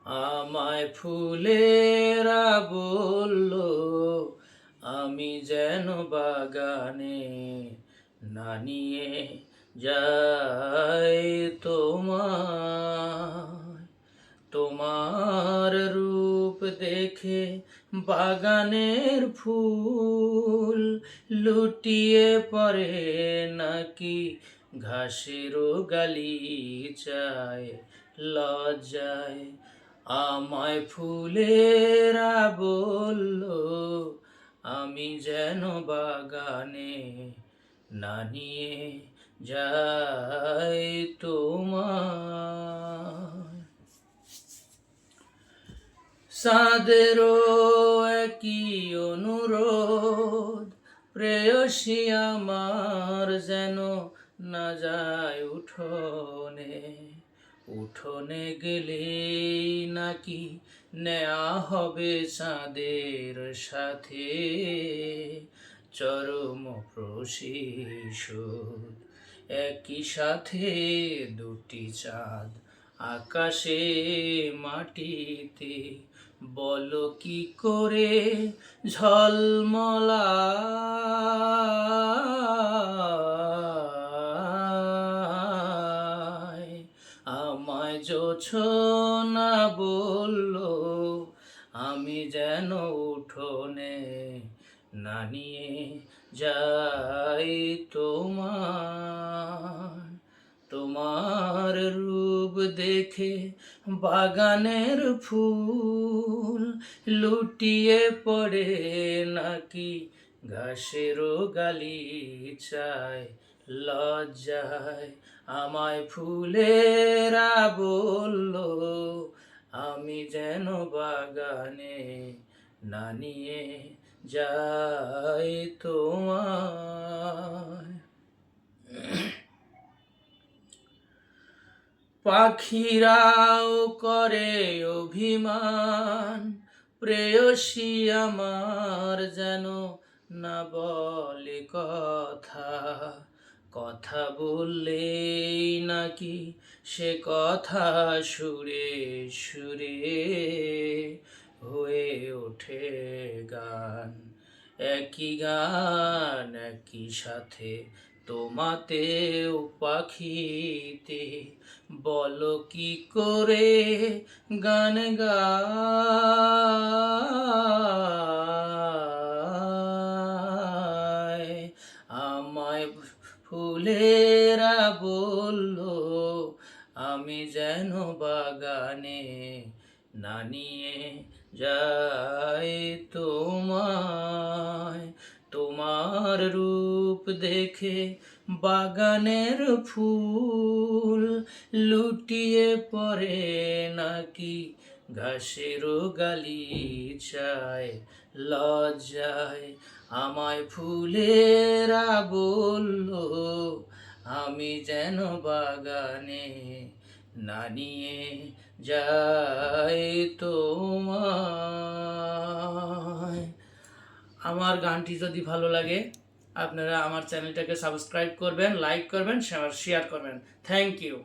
আমায় ফুলেরা বলল আমি যেন বাগানে না নিয়ে যাই তোমায়। তোমার রূপ দেখে বাগানের ফুল লুটিয়ে পড়ে নাকি ঘাসের গালিচায় লজ্জায়। আমায় ফুলেরা বলল আমি যেন বাগানে না নিয়ে যাই তোমায়। চাঁদেরও একই অনুরোধ, প্রেয়সী আমার যেন না যায় উঠোনে। উঠোনে গেলেই নাকি নেয়া হবে চাঁদের সাথে চরম প্রতিশোধ। একই সাথে দুটি চাঁদ আকাশে মাটিতে, বলো কি করে ঝলমলায়। আমায় জোছনা বলল আমি যেন উঠোনে না নিয়ে যাই তোমায়। তোমার রূপ দেখে বাগানের ফুল লুটিয়ে পড়ে নাকি ঘাসের গালিচায় লজ্জায়। আমায় ফুলেরা বলল আমি যেন বাগানে না নিয়ে যাই তোমায়। পাখিরাও করে অভিমান, প্রেয়সী আমার যেন না বলে কথা। কথা বললেই নাকি সে কথা সুরে সুরে হয়ে ওঠে গান। একই গান একই সাথে তোমাতেও পাখিতে, বলো কি করে গান গায়। আমায় ফুলেরা বলল আমি যেন বাগানে না নিয়ে যাই তোমায়। তোমার রূপ দেখে বাগানের ফুল লুটিয়ে পড়ে নাকি ঘাসের গালিচায় লজ্জায়। আমায় ফুলেরা বলল আমি যেন বাগানে না নিয়ে যাই তোমায়। আমার গানটি যদি ভালো লাগে আপনারা আমার চ্যানেলটাকে সাবস্ক্রাইব করবেন, লাইক করবেন, শেয়ার করবেন। Thank you.